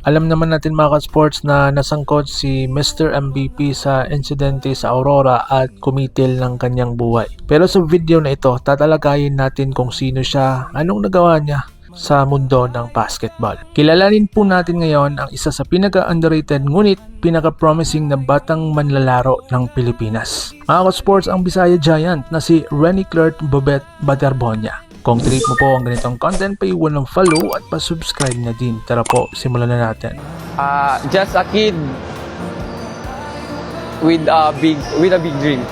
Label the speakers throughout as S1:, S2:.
S1: Alam naman natin mga ka-sports na nasangkot si Mr. MVP sa insidente sa Aurora at kumitil ng kanyang buhay. Pero sa video na ito, tatalakayin natin kung sino siya, anong nagawa niya sa mundo ng basketball. Kilalanin po natin ngayon ang isa sa pinaka-underrated ngunit pinaka-promising na batang manlalaro ng Pilipinas. Mga ka-sports, ang Bisaya Giant na si Renny Clerk Bobet Baterbonia. Kung trip mo po ang ganitong content, paiwan ng follow at pa-subscribe na din. Tara po, simulan na natin.
S2: Just a kid with a big dream.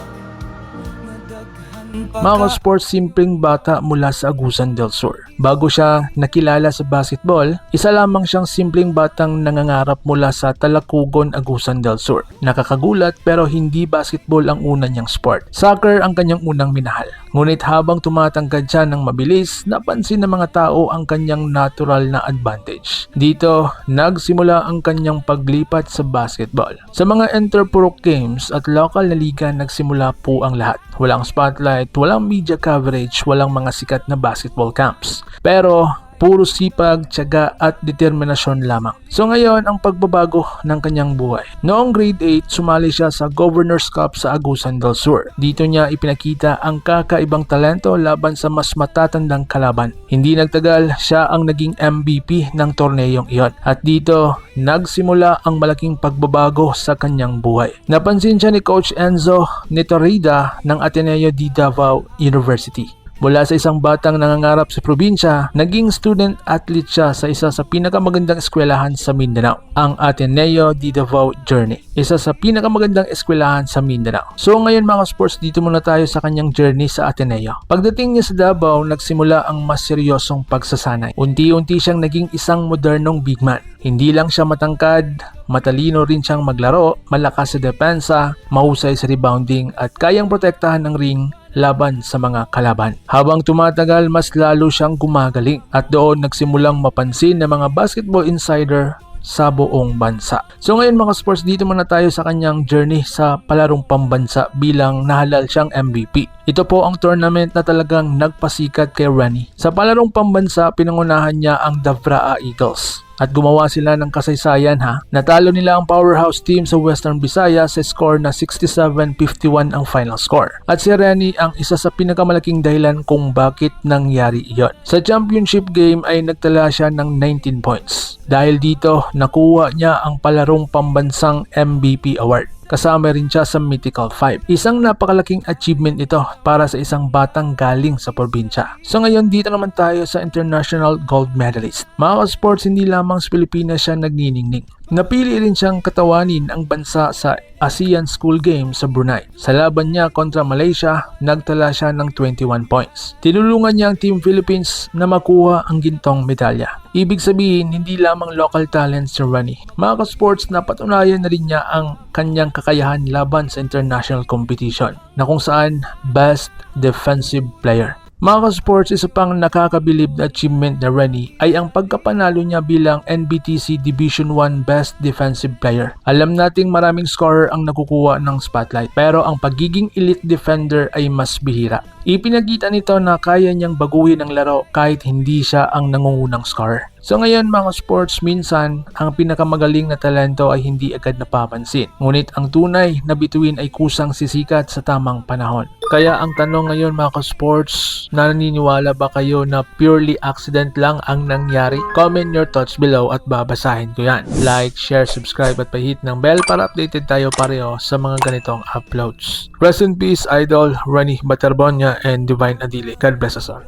S1: Mga sports, simpleng bata mula sa Agusan del Sur. Bago siya nakilala sa basketball, isa lamang siyang simpleng batang nangangarap mula sa Talakugon, Agusan del Sur. Nakakagulat pero hindi basketball ang una niyang sport. Soccer ang kanyang unang minahal. Ngunit habang tumatangkad siya ng mabilis, napansin ng mga tao ang kanyang natural na advantage. Dito, nagsimula ang kanyang paglipat sa basketball. Sa mga Interpurok Games at local na liga, nagsimula po ang lahat. Walang spotlight, walang media coverage, walang mga sikat na basketball camps. Pero puro sipag, tiyaga at determinasyon lamang. So ngayon, ang pagbabago ng kanyang buhay. Noong grade 8, sumali siya sa Governor's Cup sa Agusan del Sur. Dito niya ipinakita ang kakaibang talento laban sa mas matatandang kalaban. Hindi nagtagal, siya ang naging MVP ng torneyong iyon. At dito, nagsimula ang malaking pagbabago sa kanyang buhay. Napansin siya ni Coach Enzo Nitorida ng Ateneo de Davao University. Mula sa isang batang nangangarap sa probinsya, naging student athlete siya sa isa sa pinakamagandang eskwelahan sa Mindanao, ang Ateneo de Davao Journey. Isa sa pinakamagandang eskwelahan sa Mindanao. So ngayon mga sports, dito muna tayo sa kanyang journey sa Ateneo. Pagdating niya sa Davao, nagsimula ang mas seryosong pagsasanay. Unti-unti siyang naging isang modernong big man. Hindi lang siya matangkad, matalino rin siyang maglaro, malakas sa depensa, mahusay sa rebounding at kayang protektahan ng ring laban sa mga kalaban. Habang tumatagal, mas lalo siyang gumagaling at doon nagsimulang mapansin ng mga basketball insider sa buong bansa. So ngayon mga sports, dito muna tayo sa kanyang journey sa palarong pambansa bilang nahalal siyang MVP. Ito po ang tournament na talagang nagpasikat kay Renny. Sa palarong pambansa, pinangunahan niya ang Davraa Eagles. At gumawa sila ng kasaysayan ha. Natalo nila ang powerhouse team sa Western Visayas sa score na 67-51 ang final score. At si Renny ang isa sa pinakamalaking dahilan kung bakit nangyari iyon. Sa championship game ay nagtala siya ng 19 points. Dahil dito, nakuha niya ang palarong pambansang MVP award. Kasama rin siya sa Mythical 5. Isang napakalaking achievement ito para sa isang batang galing sa probinsya. So ngayon dito naman tayo sa international gold medalist. Mga sports, hindi lamang sa Pilipinas siya nagniningning. Napili rin siyang katawanin ang bansa sa ASEAN School Games sa Brunei. Sa laban niya kontra Malaysia, nagtala siya ng 21 points. Tinulungan niya ang Team Philippines na makuha ang gintong medalya. Ibig sabihin, hindi lamang local talent si Renny. Mga ka-sports, napatunayan na rin niya ang kanyang kakayahan laban sa international competition na kung saan best defensive player. Mga ka-sports, isa pang nakakabilib na achievement na Renny ay ang pagkapanalo niya bilang NBTC Division 1 Best Defensive Player. Alam nating maraming scorer ang nakukuha ng spotlight, pero ang pagiging elite defender ay mas bihira. Ipinakita nito na kaya niyang baguhin ang laro kahit hindi siya ang nangungunang scorer. So ngayon mga sports, minsan ang pinakamagaling na talento ay hindi agad napapansin. Ngunit ang tunay na bituin ay kusang sisikat sa tamang panahon. Kaya ang tanong ngayon mga ka-sports, naniniwala ba kayo na purely accident lang ang nangyari? Comment your thoughts below at babasahin ko yan. Like, share, subscribe at pahit ng bell para updated tayo pareho sa mga ganitong uploads. Rest in peace, Idol Renny Baterbonia and Divine Adili. God bless us all.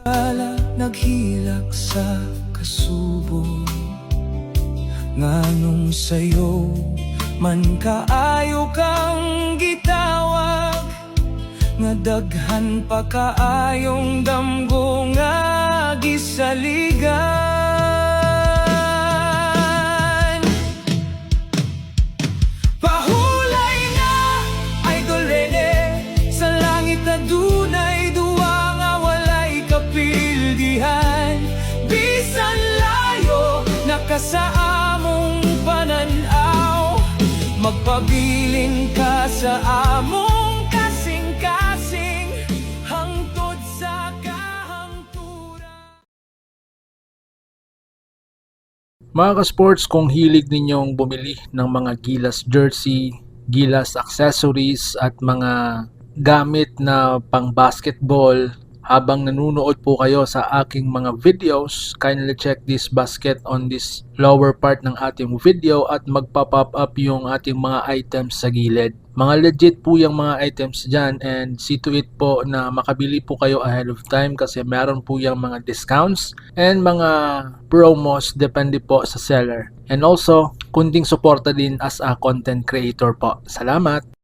S3: Naghilak sa kasubong nganong sayo man kaayo kang gitawag nga daghan pa kaayong damgo nga gisaligan. Pahulay na Idol Renny sa langit na dunay duwa nga walay kapildihan. Bisan layo nakasa among pananaw, magpabilin ka sa among kasing-kasing hangtod sa kahangturan.
S1: Mga ka-sports, kung hilig ninyong bumili ng mga Gilas jersey, Gilas accessories at mga gamit na pang basketball habang nanunood po kayo sa aking mga videos, kindly check this basket on this lower part ng ating video at magpa-pop up yung ating mga items sa gilid. Mga legit po yung mga items dyan and see to it po na makabili po kayo ahead of time kasi meron po yung mga discounts and mga promos depende po sa seller. And also, kunting suporta din as a content creator po. Salamat!